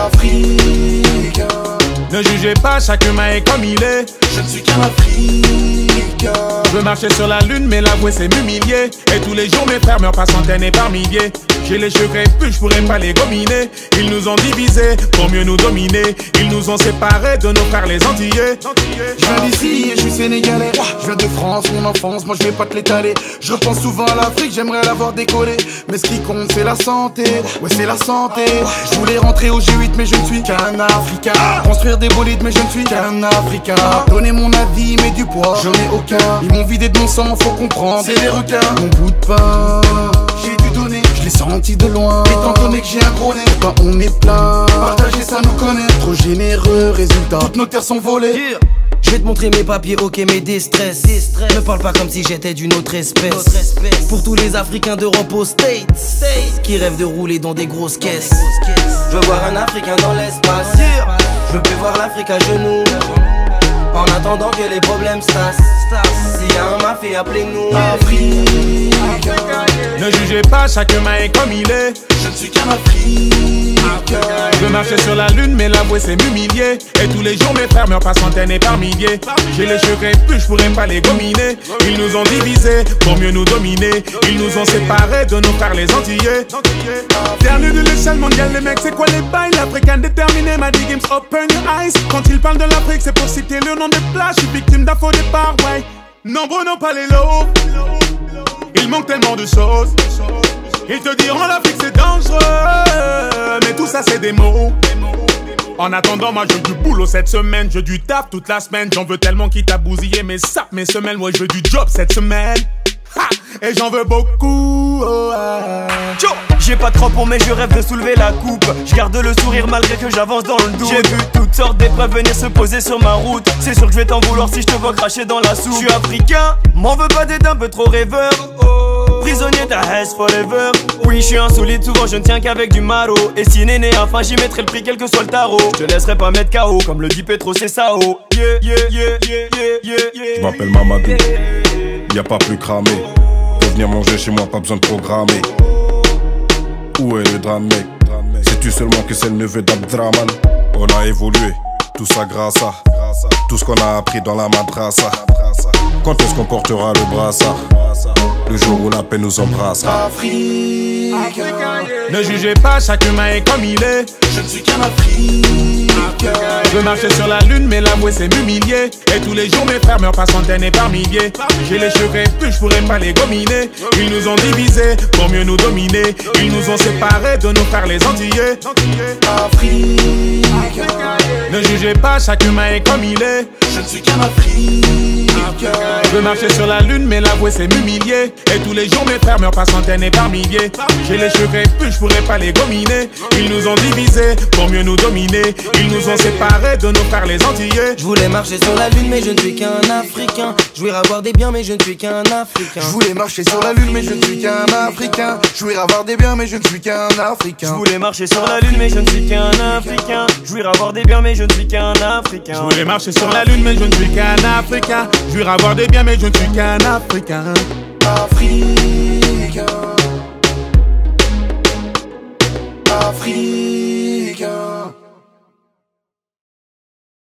Africain. Ne jugez pas, chaque humain est comme il est. Je ne suis qu'un Africain. Je veux marcher sur la lune, mais l'avouer c'est m'humilier. Et tous les jours mes frères meurent par centaines et par milliers. J'ai les cheveux crépus, je pourrais pas les gominer. Ils nous ont divisés pour mieux nous dominer. Ils nous ont séparés de nos frères les Antillais. Je viens d'ici et je suis sénégalais. Je viens de France, mon enfance, moi je vais pas te l'étaler. Je repense souvent à l'Afrique, j'aimerais l'avoir décollé. Mais ce qui compte c'est la santé, ouais c'est la santé. Je voulais rentrer au G8 mais je ne suis qu'un Africain. Construire des bolides mais je ne suis qu'un Africain. Donner mon avis mais du poids, j'en ai aucun. Ils m'ont vidé de mon sang, faut comprendre, c'est des requins. Mon bout de pain, j'ai dû donner, je l'ai senti de loin. Étant donné que j'ai un gros nez, ben on est plein. Partager ça nous connaît, trop généreux, résultat, toutes nos terres sont volées. Je vais te montrer mes papiers, ok, mes déstress. Ne parle pas comme si j'étais d'une autre espèce. Pour tous les Africains d'Europe aux States qui rêvent de rouler dans des grosses caisses. Je veux voir un Africain dans l'espace. Je veux plus voir l'Afrique à genoux. En attendant que les problèmes se tassent. S'il y a un mafia, appelez-nous. Africain. Ne jugez pas, chaque humain est comme il est. Je ne suis qu'un Africain. Je veux marcher sur la lune, mais l'avouer c'est m'humilier. Et tous les jours mes frères meurent par centaines et par milliers. J'ai les cheveux crépus, je pourrais pas les gominer. Ils nous ont divisés pour mieux nous dominer. Ils nous ont séparés de nos frères les Antillais. Dernier de l'échelle mondiale, les mecs, c'est quoi les bails? L'Africain déterminé m'a dit games open your eyes. Quand ils parlent de l'Afrique, c'est pour citer le nom des plages. Je suis victime d'un faux départ, ouais. Nombreux n'ont pas les lots. Il manque tellement de choses. Ils te diront l'Afrique c'est dangereux, mais tout ça c'est des mots. En attendant, moi je veux du boulot cette semaine, je veux du taf toute la semaine. J'en veux tellement qui t'a bousillé mes sapes, mes semelles. Moi je veux du job cette semaine. Ha! Et j'en veux beaucoup. Oh, ah. J'ai pas de crampons mais je rêve de soulever la coupe. Je garde le sourire malgré que j'avance dans le doute. J'ai vu toutes sortes d'épreuves venir se poser sur ma route. C'est sûr que je vais t'en vouloir si je te vois cracher dans la soupe. Je suis africain, m'en veux pas d'être un peu trop rêveur. Prisonnier ta Hesse forever. Oui je suis insolite, souvent je ne tiens qu'avec du maro. Et si néné enfin j'y mettrai le prix quel que soit le tarot. Je te laisserai pas mettre KO comme le dit Petro c'est Sao. Yeah yeah yeah yeah yeah yeah yeah. Je m'appelle Mamadou, y a pas plus cramé. Pour venir manger chez moi pas besoin de programmer. Où est le drame mec? Sais-tu seulement que c'est le neveu d'Abdraman? On a évolué, tout ça grâce à tout ce qu'on a appris dans la madrasa. Quand est-ce qu'on portera le brassard? Le jour où la paix nous embrassera. Africain. Ne jugez pas, chaque humain est comme il est. Je ne suis qu'un Africain. Je veux marcher sur la lune, mais l'avouer c'est m'humilier. Et tous les jours mes frères meurent par centaines et par milliers. J'ai les cheveux crépus, je pourrais pas les gominer. Ils nous ont divisés pour mieux nous dominer. Ils nous ont séparés de nos frères les Antillais. Africain. Ne jugez pas, chaque humain est comme il est. Je ne suis qu'un Africain. Je veux marcher sur la lune, mais l'avouer c'est m'humilier. Et tous les jours mes frères meurent par centaines et par milliers. J'ai les cheveux crépus, je pourrais pas les gominer. Ils nous ont divisés pour mieux nous dominer. Ils nous ont séparés de nos frères les Antillais. Je voulais marcher sur la lune mais je ne suis qu'un Africain. Je voulais avoir des biens mais je ne suis qu'un Africain. Je voulais marcher sur la lune mais je ne suis qu'un Africain. Je voulais avoir des biens mais je ne suis qu'un Africain. Je voulais marcher sur la lune mais je ne suis qu'un Africain. Je voulais avoir des biens mais je ne suis qu'un Africain. Je voulais marcher sur la lune mais je ne suis qu'un Africain. Je voulais avoir des biens mais je ne suis qu'un Africain. Africain. Africain.